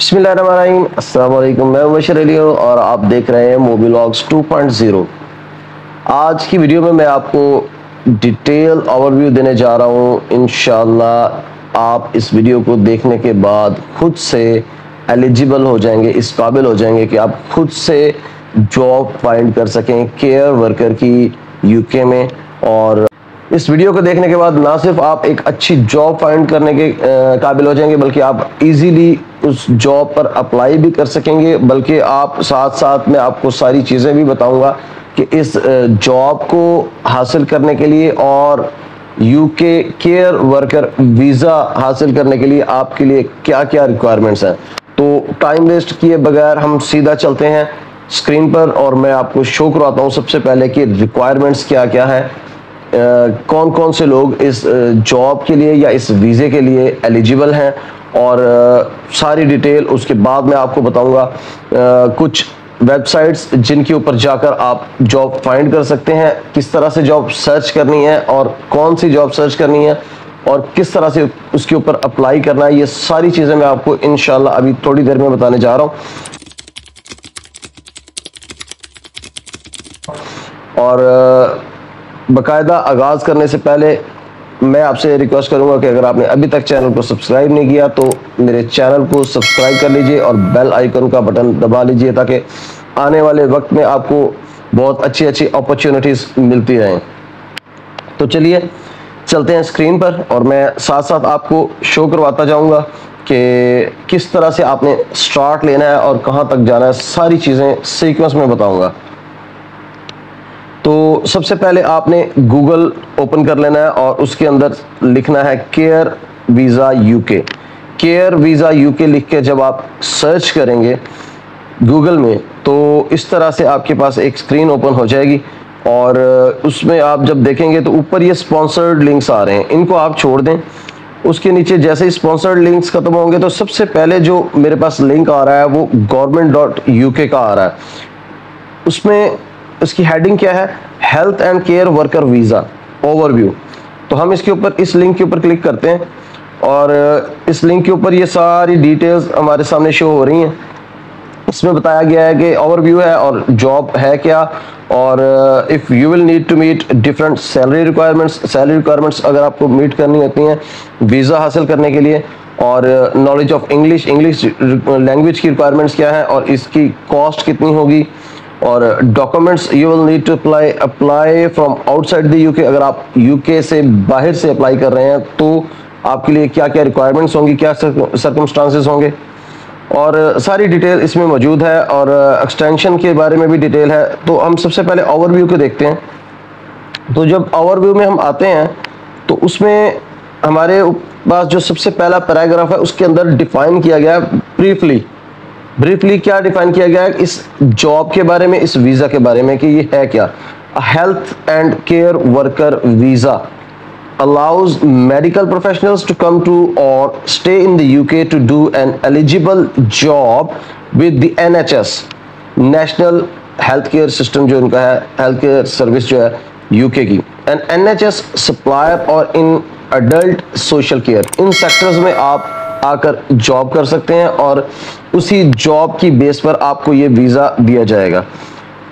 बिस्मिल्लाहिर्रहमानिर्रहीम, अस्सलाम वालेकुम। मैं बशर अली हूँ और आप देख रहे हैं मोबिलॉग्स 2.0। आज की वीडियो में मैं आपको डिटेल ओवरव्यू देने जा रहा हूँ। इंशाल्लाह आप इस वीडियो को देखने के बाद खुद से एलिजिबल हो जाएंगे, इस काबिल हो जाएंगे कि आप खुद से जॉब फाइंड कर सकें केयर वर्कर की यूके में। और इस वीडियो को देखने के बाद ना सिर्फ आप एक अच्छी जॉब फाइंड करने के काबिल हो जाएंगे, बल्कि आप इजीली उस जॉब पर अप्लाई भी कर सकेंगे। बल्कि आप साथ साथ में आपको सारी चीज़ें भी बताऊंगा कि इस जॉब को हासिल करने के लिए और यूके केयर वर्कर वीज़ा हासिल करने के लिए आपके लिए क्या क्या रिक्वायरमेंट्स हैं। तो टाइम वेस्ट किए बगैर हम सीधा चलते हैं स्क्रीन पर और मैं आपको शो करवाता हूँ सबसे पहले कि रिक्वायरमेंट्स क्या क्या है, कौन कौन से लोग इस जॉब के लिए या इस वीज़े के लिए एलिजिबल हैं, और सारी डिटेल उसके बाद मैं आपको बताऊंगा। कुछ वेबसाइट्स जिनके ऊपर जाकर आप जॉब फाइंड कर सकते हैं, किस तरह से जॉब सर्च करनी है और कौन सी जॉब सर्च करनी है और किस तरह से उसके ऊपर अप्लाई करना है, ये सारी चीज़ें मैं आपको इंशाल्लाह अभी थोड़ी देर में बताने जा रहा हूँ। और बाकायदा आगाज़ करने से पहले मैं आपसे रिक्वेस्ट करूंगा कि अगर आपने अभी तक चैनल को सब्सक्राइब नहीं किया तो मेरे चैनल को सब्सक्राइब कर लीजिए और बेल आइकन का बटन दबा लीजिए, ताकि आने वाले वक्त में आपको बहुत अच्छी अच्छी अपॉर्चुनिटीज़ मिलती रहें। तो चलिए चलते हैं स्क्रीन पर और मैं साथ साथ आपको शो करवाता जाऊँगा कि किस तरह से आपने स्टार्ट लेना है और कहाँ तक जाना है, सारी चीज़ें सीक्वेंस में बताऊँगा। तो सबसे पहले आपने गूगल ओपन कर लेना है और उसके अंदर लिखना है care visa UK. Care visa UK लिख के जब आप सर्च करेंगे गूगल में तो इस तरह से आपके पास एक स्क्रीन ओपन हो जाएगी और उसमें आप जब देखेंगे तो ऊपर ये स्पॉन्सर्ड लिंक्स आ रहे हैं, इनको आप छोड़ दें। उसके नीचे जैसे ही स्पॉन्सर्ड लिंक्स खत्म होंगे तो सबसे पहले जो मेरे पास लिंक आ रहा है वो government.uk का आ रहा है। उसमें इसकी हेडिंग क्या है, health and care worker visa overview. तो हम इसके ऊपर इस लिंक के ऊपर क्लिक करते हैं और इस लिंक के ऊपर ये सारी डिटेल्स हमारे सामने शो हो रही हैं। इसमें बताया गया है कि ओवरव्यू है और जॉब है क्या, और if you will need to meet different salary requirements अगर आपको मीट करनी होती हैं वीज़ा हासिल करने के लिए, और नॉलेज ऑफ इंग्लिश लैंग्वेज की रिक्वायरमेंट्स क्या है और इसकी कॉस्ट कितनी होगी, और documents you will need to apply from outside the UK. अगर आप यूके से बाहर से अप्लाई कर रहे हैं तो आपके लिए क्या क्या रिक्वायरमेंट्स होंगी, क्या सर्कमस्टांसेस होंगे, और सारी डिटेल इसमें मौजूद है। और एक्सटेंशन के बारे में भी डिटेल है। तो हम सबसे पहले ओवरव्यू को देखते हैं। तो जब ओवरव्यू में हम आते हैं तो उसमें हमारे पास जो सबसे पहला पैराग्राफ है उसके अंदर डिफाइन किया गया है ब्रीफली क्या डिफाइन किया गया है इस जॉब के बारे में, इस वीज़ा के बारे में कि ये है क्या। Health and care worker visa allows medical professionals to come to or stay in the UK to do an eligible job with the NHS national health care system, जो इनका है हेल्थ केयर सर्विस जो है UK की, and NHS supplier और in adult social care, in sectors में आप आकर जॉब कर सकते हैं और उसी जॉब की बेस पर आपको ये वीज़ा दिया जाएगा।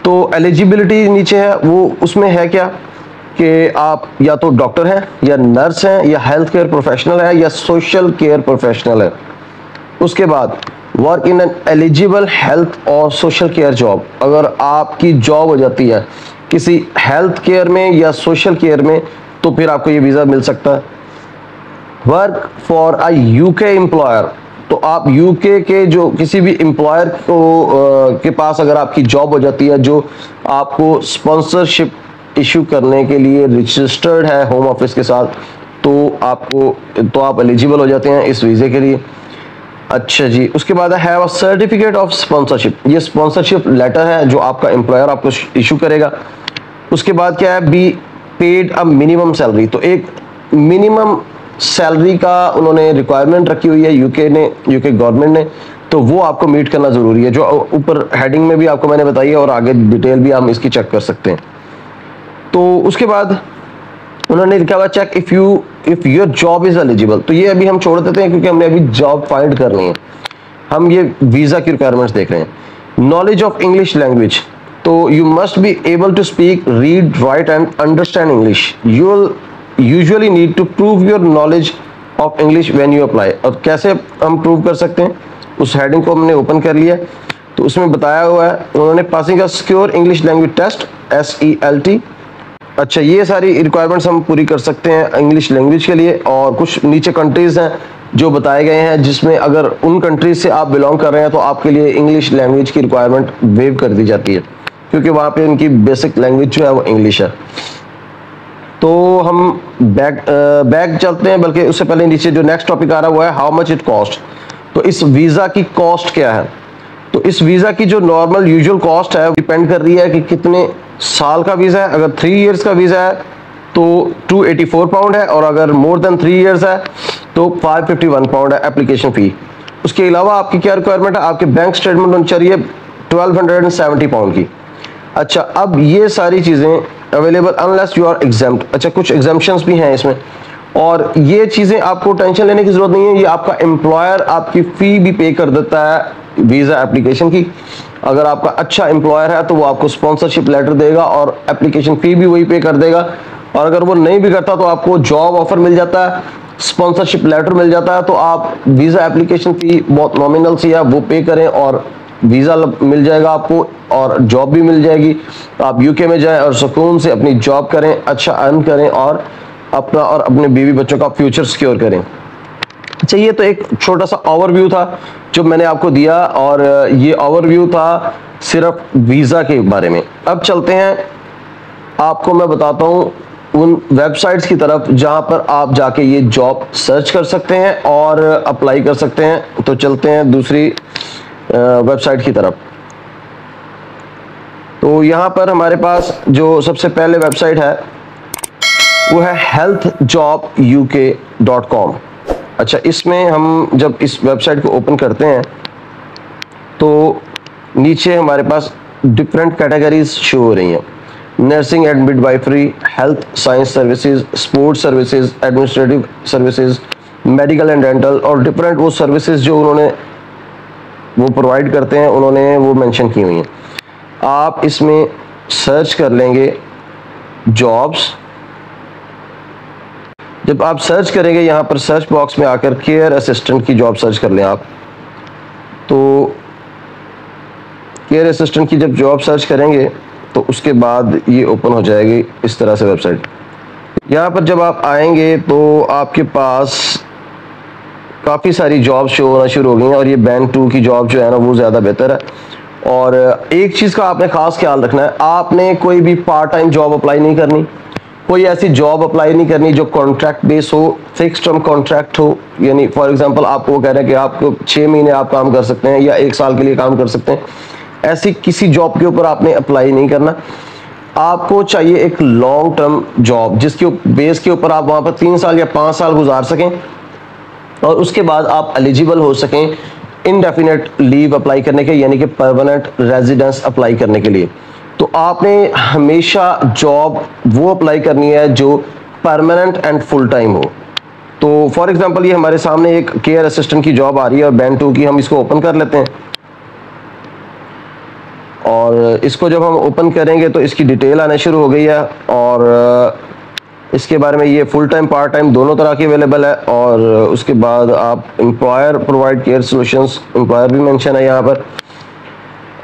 तो एलिजिबिलिटी नीचे है, वो उसमें है क्या कि आप या तो डॉक्टर हैं या नर्स हैं या हेल्थ केयर प्रोफेशनल है या सोशल केयर प्रोफेशनल है। उसके बाद work in an eligible health और सोशल केयर जॉब, अगर आपकी जॉब हो जाती है किसी हेल्थ केयर में या सोशल केयर में तो फिर आपको ये वीज़ा मिल सकता है। Work for a UK employer, तो आप यूके के जो किसी भी एम्प्लॉयर को के पास अगर आपकी जॉब हो जाती है जो आपको स्पॉन्सरशिप इशू करने के लिए रजिस्टर्ड है होम ऑफिस के साथ, तो आप एलिजिबल हो जाते हैं इस वीज़े के लिए। अच्छा जी, उसके बाद है have a certificate of sponsorship, ये स्पॉन्सरशिप लेटर है जो आपका एम्प्लॉयर आपको इशू करेगा। उसके बाद क्या है, be paid a minimum salary, तो एक मिनिमम सैलरी का उन्होंने रिक्वायरमेंट रखी हुई है यूके गवर्नमेंट ने, तो वो आपको मीट करना ज़रूरी है, जो ऊपर हेडिंग में भी आपको मैंने बताई है और आगे डिटेल भी हम इसकी चेक कर सकते हैं। तो उसके बाद उन्होंने लिखा हुआ check if your job is eligible, तो ये अभी हम छोड़ देते हैं क्योंकि हमने अभी जॉब फाइंड करनी है। हम ये वीज़ा की रिक्वायरमेंट्स देख रहे हैं। नॉलेज ऑफ इंग्लिश लैंग्वेज, तो you must be able to speak, read, write and understand English. You will usually need to prove your knowledge of English when you apply. अब कैसे हम प्रूव कर सकते हैं, उस हेडिंग को हमने ओपन कर लिया, तो उसमें बताया हुआ है उन्होंने passing a secure English language test SELT। अच्छा, ये सारी रिक्वायरमेंट्स हम पूरी कर सकते हैं इंग्लिश लैंग्वेज के लिए। और कुछ नीचे कंट्रीज हैं जो बताए गए हैं, जिसमें अगर उन कंट्रीज से आप बिलोंग कर रहे हैं तो आपके लिए इंग्लिश लैंग्वेज की रिक्वायरमेंट वेव कर दी जाती है, क्योंकि वहाँ पे उनकी बेसिक लैंग्वेज जो है वो इंग्लिश है। तो हम बैक चलते हैं, बल्कि उससे पहले नीचे जो नेक्स्ट टॉपिक आ रहा हुआ है हाउ मच इट कॉस्ट। तो इस वीज़ा की कॉस्ट क्या है, तो इस वीज़ा की जो नॉर्मल यूजुअल कॉस्ट है डिपेंड कर रही है कि कितने साल का वीज़ा है। अगर 3 इयर्स का वीज़ा है तो 284 पाउंड है, और अगर मोर देन 3 इयर्स है तो 551 पाउंड है एप्लीकेशन फ़ी। उसके अलावा आपकी क्या रिक्वायरमेंट है, आपके बैंक स्टेटमेंट होनी चाहिए 1270 पाउंड की। अच्छा, अब ये सारी चीज़ें available unless you are exempt. अच्छा, कुछ एग्जाम्पशंस भी हैं इसमें, और ये चीज़ें आपको टेंशन लेने की ज़रूरत नहीं है। ये आपका एम्प्लॉयर आपकी फ़ी भी पे कर देता है वीज़ा एप्लीकेशन की। अगर आपका अच्छा एम्प्लॉयर है तो वो आपको स्पॉन्सरशिप लेटर देगा और एप्लीकेशन फ़ी भी वही पे कर देगा। और अगर वो नहीं भी करता तो आपको जॉब ऑफर मिल जाता है, स्पॉन्सरशिप लेटर मिल जाता है, तो आप वीज़ा एप्लीकेशन फ़ी बहुत नॉमिनल सी है वो पे करें और वीज़ा मिल जाएगा आपको, और जॉब भी मिल जाएगी। आप UK में जाएं और सुकून से अपनी जॉब करें, अच्छा अर्न करें और अपना और अपने बीवी बच्चों का फ्यूचर सिक्योर करें। अच्छा, ये तो एक छोटा सा ओवरव्यू था जो मैंने आपको दिया, और ये ओवरव्यू था सिर्फ वीज़ा के बारे में। अब चलते हैं, आपको मैं बताता हूँ उन वेबसाइट्स की तरफ जहाँ पर आप जाके ये जॉब सर्च कर सकते हैं और अप्लाई कर सकते हैं। तो चलते हैं दूसरी वेबसाइट की तरफ। तो यहाँ पर हमारे पास जो सबसे पहले वेबसाइट है वो है healthjobuk.com। अच्छा, इसमें हम जब इस वेबसाइट को ओपन करते हैं तो नीचे हमारे पास डिफरेंट कैटेगरीज शो हो रही हैं। Nursing and midwifery, health science services, sports services, administrative services, medical and dental, और डिफरेंट वो सर्विसेज जो उन्होंने वो प्रोवाइड करते हैं उन्होंने वो मेंशन की हुई हैं। आप इसमें सर्च कर लेंगे जॉब्स। जब आप सर्च करेंगे यहाँ पर सर्च बॉक्स में आकर केयर असिस्टेंट की जॉब सर्च कर लें आप, तो केयर असिस्टेंट की जब जॉब सर्च करेंगे तो उसके बाद ये ओपन हो जाएगी इस तरह से वेबसाइट। यहाँ पर जब आप आएंगे तो आपके पास काफ़ी सारी जॉब शो होना शुरू हो गई हैं, और ये बैंड 2 की जॉब जो है ना वो ज़्यादा बेहतर है। और एक चीज़ का आपने ख़ास ख्याल रखना है, आपने कोई भी पार्ट टाइम जॉब अप्लाई नहीं करनी, कोई ऐसी जॉब अप्लाई नहीं करनी जो कॉन्ट्रैक्ट बेस हो, फिक्स टर्म कॉन्ट्रैक्ट हो। यानी फॉर एग्जांपल आपको कह रहे हैं कि आपको 6 महीने आप काम कर सकते हैं या 1 साल के लिए काम कर सकते हैं, ऐसी किसी जॉब के ऊपर आपने अप्लाई नहीं करना। आपको चाहिए एक लॉन्ग टर्म जॉब जिसके बेस के ऊपर आप वहाँ पर 3 साल या 5 साल गुजार सकें, और उसके बाद आप एलिजिबल हो सकें इनडेफिनेट लीव अप्लाई करने के, यानी कि परमानेंट रेजिडेंस अप्लाई करने के लिए। तो आपने हमेशा जॉब वो अप्लाई करनी है जो परमानेंट एंड फुल टाइम हो। तो फॉर एग्जांपल ये हमारे सामने एक केयर असिस्टेंट की जॉब आ रही है और बैंड 2 की, हम इसको ओपन कर लेते हैं। और इसको जब हम ओपन करेंगे तो इसकी डिटेल आने शुरू हो गई है, और इसके बारे में ये फुल टाइम पार्ट टाइम दोनों तरह की अवेलेबल है। और उसके बाद आप employer provide care solutions, employer भी मेंशन है यहाँ पर,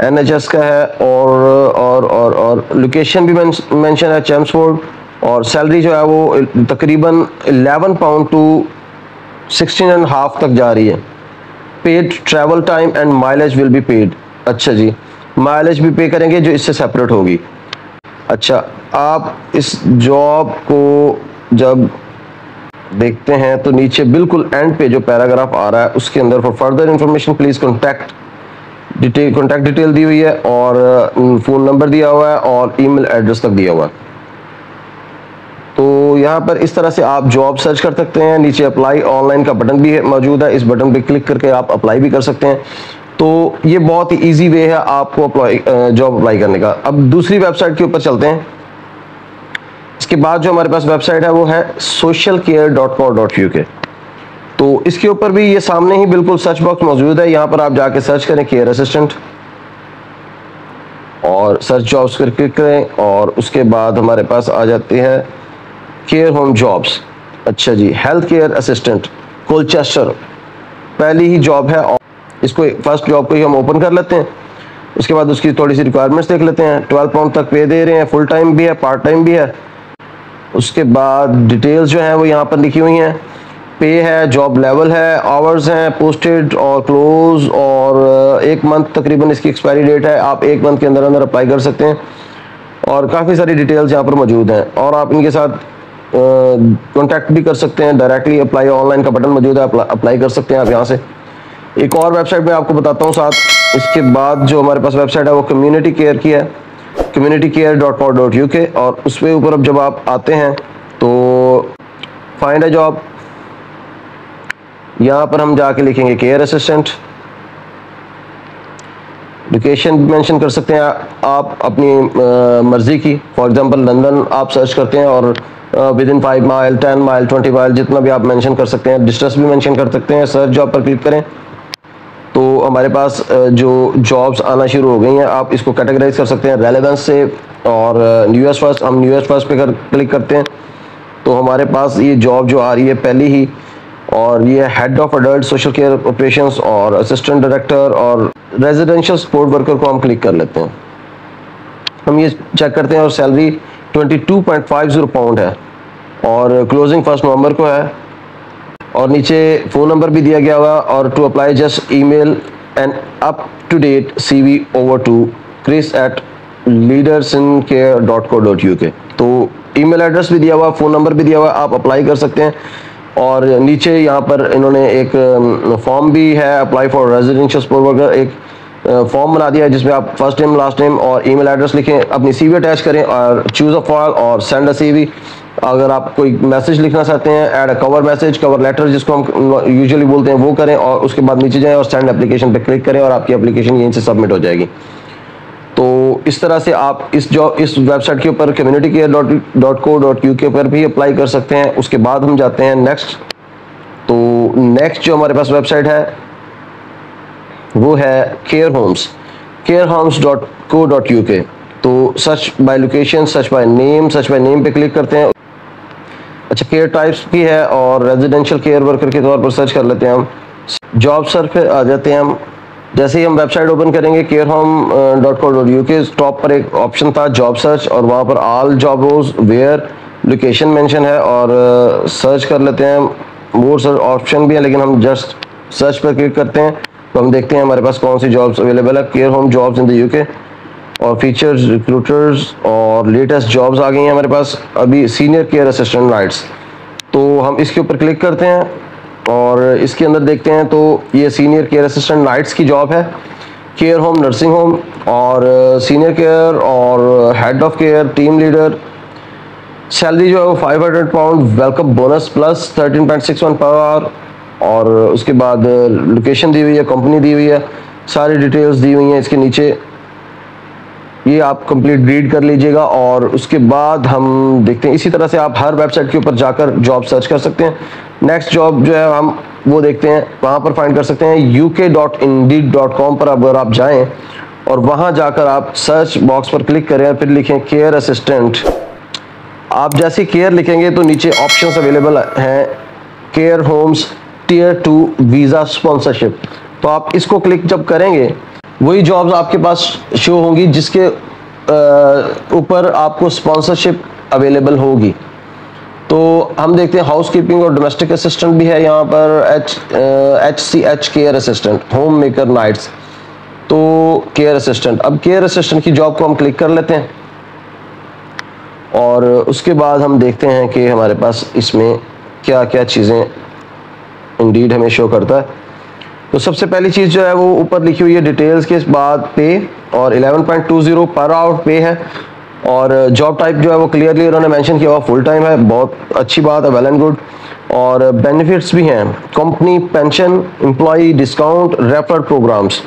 NHS का है, और लोकेशन भी मेंशन है चैम्सफोर्ड, और सैलरी जो है वो तकरीबन 11 पाउंड टू 16.5 तक जा रही है। Paid travel time and mileage will be paid. अच्छा जी, माइलेज भी पे करेंगे जो इससे सेपरेट होगी। अच्छा, आप इस जॉब को जब देखते हैं तो नीचे बिल्कुल एंड पे जो पैराग्राफ आ रहा है उसके अंदर for further information please contact detail दी हुई है, और फ़ोन नंबर दिया हुआ है और ईमेल एड्रेस तक दिया हुआ है। तो यहाँ पर इस तरह से आप जॉब सर्च कर सकते हैं। नीचे अप्लाई ऑनलाइन का बटन भी मौजूद है, इस बटन पे क्लिक करके आप अप्लाई भी कर सकते हैं। तो ये बहुत ही ईजी वे है आपको जॉब अप्लाई करने का। अब दूसरी वेबसाइट के ऊपर चलते हैं। इसके बाद जो हमारे पास वेबसाइट है वो है socialcare.co.uk। तो इसके ऊपर भी ये सामने ही बिल्कुल सर्च बॉक्स मौजूद है, यहाँ पर आप जाके सर्च करें केयर असिस्टेंट और सर्च जॉब्स पर क्लिक करें और उसके बाद हमारे पास आ जाती है केयर होम जॉब्स। अच्छा जी, हेल्थ केयर असिस्टेंट कोलचेस्टर पहली ही जॉब है और इसको फर्स्ट जॉब को ही हम ओपन कर लेते हैं। उसके बाद उसकी थोड़ी सी रिक्वायरमेंट्स देख लेते हैं। 12 पाउंड तक पे दे रहे हैं, फुल टाइम भी है, पार्ट टाइम भी है। उसके बाद डिटेल्स जो हैं वो यहाँ पर लिखी हुई हैं, पे है, जॉब लेवल है, आवर्स हैं, पोस्टेड और क्लोज और 1 मंथ तकरीबन इसकी एक्सपायरी डेट है। आप 1 मंथ के अंदर अंदर अप्लाई कर सकते हैं और काफ़ी सारी डिटेल्स यहाँ पर मौजूद हैं और आप इनके साथ कॉन्टैक्ट भी कर सकते हैं। डायरेक्टली अप्लाई ऑनलाइन का बटन मौजूद है, अप्लाई कर सकते हैं आप यहाँ से। एक और वेबसाइट मैं आपको बताता हूँ साथ। इसके बाद जो हमारे पास वेबसाइट है वो कम्युनिटी केयर की है, communitycare.co.uk और उस पर ऊपर अब जब आप आते हैं तो फाइंड अ जॉब, यहाँ पर हम जाके लिखेंगे केयर असिस्टेंट। लोकेशन मेंशन कर सकते हैं आप अपनी मर्जी की, फॉर एग्जांपल लंदन आप सर्च करते हैं और with in 5 mile 10 mile 20 mile जितना भी आप मेंशन कर सकते हैं। डिस्टेंस भी मेंशन कर सकते हैं। सर्च जॉब पर क्लिक करें तो हमारे पास जो जॉब्स आना शुरू हो गई हैं, आप इसको कैटेगराइज कर सकते हैं रेलेवेंस से। और न्यूएस्ट फर्स्ट, हम न्यूएस्ट फर्स्ट पे क्लिक करते हैं तो हमारे पास ये जॉब जो आ रही है पहली ही, और ये head of adult social care operations और असिस्टेंट डायरेक्टर और रेजिडेंशियल सपोर्ट वर्कर को हम क्लिक कर लेते हैं। हम ये चेक करते हैं और सैलरी 22.50 पाउंड है और क्लोजिंग 1 नवंबर को है और नीचे फ़ोन नंबर भी दिया गया हुआ और to apply just email and up to date CV over to chris@leadersincare.co.uk। तो ईमेल एड्रेस भी दिया हुआ, फ़ोन नंबर भी दिया हुआ, आप अप्लाई कर सकते हैं। और नीचे यहाँ पर इन्होंने एक फॉर्म भी है, apply for residential support worker, एक फॉर्म बना दिया है जिसमें आप फर्स्ट नेम लास्ट नेम और ईमेल एड्रेस लिखें, अपनी CV अटैच करें और चूज़ अ फाइल और सेंड अ CV। अगर आप कोई मैसेज लिखना चाहते हैं, add a cover message, cover letter जिसको हम यूजुअली बोलते हैं, वो करें और उसके बाद नीचे जाएं और सेंड एप्लीकेशन पे क्लिक करें और आपकी एप्लीकेशन यहीं से सबमिट हो जाएगी। तो इस तरह से आप इस वेबसाइट के ऊपर communitycare.co.uk पर भी अप्लाई कर सकते हैं। उसके बाद हम जाते हैं नेक्स्ट। तो नेक्स्ट जो हमारे पास वेबसाइट है वो है केयर होम्स, carehomes.co.uk। तो search by location, search by name पे क्लिक करते हैं। अच्छा, केयर टाइप्स भी है और रेजिडेंशियल केयर वर्कर के तौर पर सर्च कर लेते हैं हम। जॉब सर्च पे आ जाते हैं हम। जैसे ही हम वेबसाइट ओपन करेंगे carehome.co.uk, टॉप पर एक ऑप्शन था जॉब सर्च और वहाँ पर all job roles where location mention है और सर्च कर लेते हैं। मोर सर्च ऑप्शन भी है लेकिन हम जस्ट सर्च पर क्लिक करते हैं तो हम देखते हैं हमारे पास कौन सी जॉब्स अवेलेबल है। Care home jobs in the UK और फीचर्स, रिक्रूटर्स और लेटेस्ट जॉब्स आ गई हैं हमारे पास अभी। सीनियर केयर असिस्टेंट नाइट्स, तो हम इसके ऊपर क्लिक करते हैं और इसके अंदर देखते हैं तो ये सीनियर केयर असिस्टेंट नाइट्स की जॉब है। केयर होम, नर्सिंग होम और सीनियर केयर और head of care, team leader. Salary जो है वो 500 pound, welcome bonus plus 13.61 per hour और उसके बाद लोकेशन दी हुई है, कंपनी दी हुई है, सारी डिटेल्स दी हुई हैं इसके नीचे। ये आप कंप्लीट रीड कर लीजिएगा और उसके बाद हम देखते हैं। इसी तरह से आप हर वेबसाइट के ऊपर जाकर जॉब सर्च कर सकते हैं। नेक्स्ट जॉब जो है हम वो देखते हैं, वहाँ पर फाइंड कर सकते हैं uk.indeed.com पर अगर आप जाएं और वहाँ जाकर आप सर्च बॉक्स पर क्लिक करें और फिर लिखें केयर असिस्टेंट। आप जैसे केयर लिखेंगे तो नीचे ऑप्शंस अवेलेबल हैं, care homes tier 2 visa sponsorship. तो आप इसको क्लिक जब करेंगे वही जॉब्स आपके पास शो होंगी जिसके ऊपर आपको स्पॉन्सरशिप अवेलेबल होगी। तो हम देखते हैं हाउस कीपिंग और डोमेस्टिक असिस्टेंट भी है यहाँ पर, HCH care assistant, homemaker nights. तो केयर असिस्टेंट, अब केयर असिस्टेंट की जॉब को हम क्लिक कर लेते हैं और उसके बाद हम देखते हैं कि हमारे पास इसमें क्या क्या चीज़ें इंडीड हमें शो करता है। तो सबसे पहली चीज़ जो है वो ऊपर लिखी हुई है डिटेल्स के बाद पे और 11.20 पर आवर पे है और जॉब टाइप जो है वो क्लियरली उन्होंने मेंशन किया हुआ फुल टाइम है। बहुत अच्छी बात है, वेल एंड गुड। और बेनिफिट्स भी हैं, company pension, employee discount, refer programmes.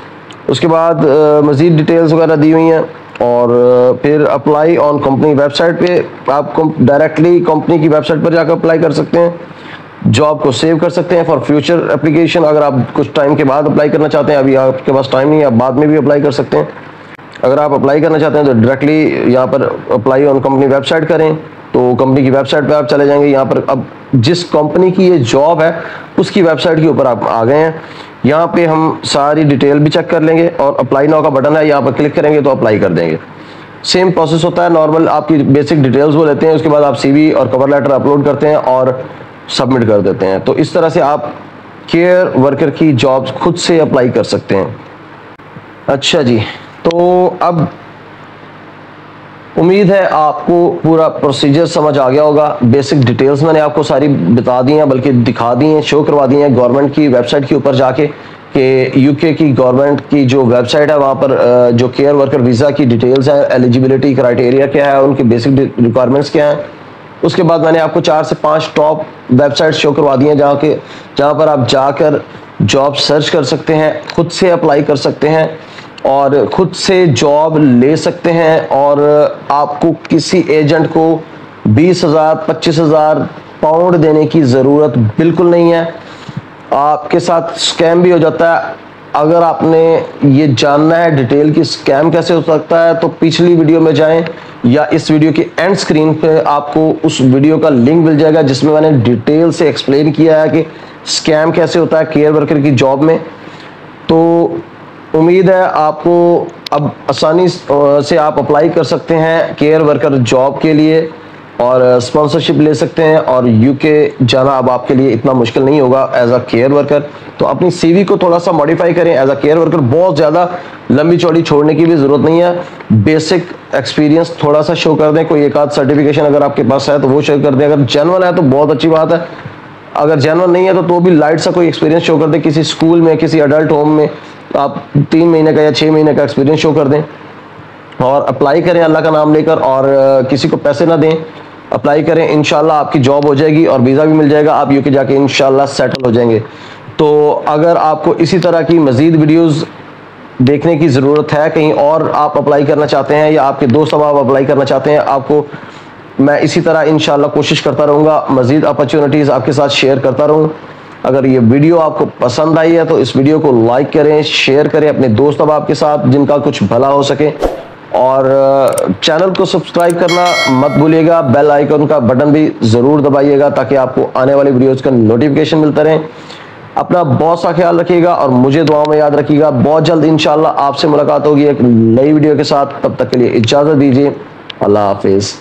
उसके बाद मज़ीद डिटेल्स वगैरह दी हुई हैं और फिर अप्लाई ऑन कंपनी वेबसाइट पे आप डायरेक्टली कंपनी की वेबसाइट पर जाकर अप्लाई कर सकते हैं। जॉब को सेव कर सकते हैं फॉर फ्यूचर एप्लीकेशन। अगर आप कुछ टाइम के बाद अप्लाई करना चाहते हैं, अभी आपके पास टाइम नहीं है, आप बाद में भी अप्लाई कर सकते हैं। अगर आप अप्लाई करना चाहते हैं तो डायरेक्टली यहाँ पर अप्लाई ऑन कंपनी वेबसाइट करें, तो कंपनी की वेबसाइट पे आप चले जाएंगे। यहाँ पर अब जिस कंपनी की ये जॉब है उसकी वेबसाइट के ऊपर आप आ गए हैं। यहाँ पे हम सारी डिटेल भी चेक कर लेंगे और अप्लाई नाउ का बटन है, यहाँ पर क्लिक करेंगे तो अप्लाई कर देंगे। सेम प्रोसेस होता है नॉर्मल, आपकी बेसिक डिटेल्स वो लेते हैं, उसके बाद आप CV और कवर लेटर अपलोड करते हैं और सबमिट कर देते हैं। तो इस तरह से आप केयर वर्कर की जॉब्स खुद से अप्लाई कर सकते हैं। अच्छा जी, तो अब उम्मीद है आपको पूरा प्रोसीजर समझ आ गया होगा। बेसिक डिटेल्स मैंने आपको सारी बता दी हैं, बल्कि दिखा दी हैं, शो करवा दी हैं गवर्नमेंट की वेबसाइट के ऊपर जाके कि यूके की गवर्नमेंट की जो वेबसाइट है वहाँ पर जो केयर वर्कर वीज़ा की डिटेल्स हैं, एलिजिबिलिटी क्राइटेरिया क्या है, उनकी बेसिक रिक्वायरमेंट्स क्या हैं। उसके बाद मैंने आपको 4 से 5 टॉप वेबसाइट शो करवा दी हैं जहाँ पर आप जाकर जॉब सर्च कर सकते हैं, खुद से अप्लाई कर सकते हैं और खुद से जॉब ले सकते हैं। और आपको किसी एजेंट को 20,000 25,000 पाउंड देने की ज़रूरत बिल्कुल नहीं है। आपके साथ स्कैम भी हो जाता है। अगर आपने ये जानना है डिटेल की स्कैम कैसे हो सकता है तो पिछली वीडियो में जाएं या इस वीडियो की एंड स्क्रीन पे आपको उस वीडियो का लिंक मिल जाएगा जिसमें मैंने डिटेल से एक्सप्लेन किया है कि स्कैम कैसे होता है केयर वर्कर की जॉब में। तो उम्मीद है आपको अब आसानी से आप अप्लाई कर सकते हैं केयर वर्कर जॉब के लिए और स्पॉन्सरशिप ले सकते हैं और यूके जाना अब आपके लिए इतना मुश्किल नहीं होगा एज अ केयर वर्कर। तो अपनी CV को थोड़ा सा मॉडिफाई करें एज अ केयर वर्कर। बहुत ज़्यादा लंबी चौड़ी छोड़ने की भी ज़रूरत नहीं है। बेसिक एक्सपीरियंस थोड़ा सा शो कर दें, कोई एक आध सर्टिफिकेशन अगर आपके पास है तो वो शो कर दें। अगर जेन्युइन है तो बहुत अच्छी बात है, अगर जेन्युइन नहीं है तो भी लाइट सा कोई एक्सपीरियंस शो कर दें। किसी स्कूल में, किसी अडल्ट होम में आप 3 महीने का या 6 महीने का एक्सपीरियंस शो कर दें और अप्लाई करें अल्लाह का नाम लेकर और किसी को पैसे ना दें। अप्लाई करें, इंशाल्लाह आपकी जॉब हो जाएगी और वीज़ा भी मिल जाएगा, आप यूके जाके इंशाल्लाह सेटल हो जाएंगे। तो अगर आपको इसी तरह की मज़ीद वीडियोस देखने की ज़रूरत है, कहीं और आप अप्लाई करना चाहते हैं या आपके दोस्त अब आप अप्लाई करना चाहते हैं, आपको मैं इसी तरह इंशाल्लाह कोशिश करता रहूँगा, मज़ीद अपॉर्चुनिटीज़ आपके साथ शेयर करता रहूँ। अगर ये वीडियो आपको पसंद आई है तो इस वीडियो को लाइक करें, शेयर करें अपने दोस्त अब आपके साथ जिनका कुछ भला हो सके और चैनल को सब्सक्राइब करना मत भूलिएगा। बेल आइकन का बटन भी ज़रूर दबाइएगा ताकि आपको आने वाली वीडियोज़ का नोटिफिकेशन मिलता रहे। अपना बहुत सा ख्याल रखिएगा और मुझे दुआ में याद रखिएगा। बहुत जल्द इंशाल्लाह आपसे मुलाकात होगी एक नई वीडियो के साथ। तब तक के लिए इजाज़त दीजिए। अल्लाह हाफिज़।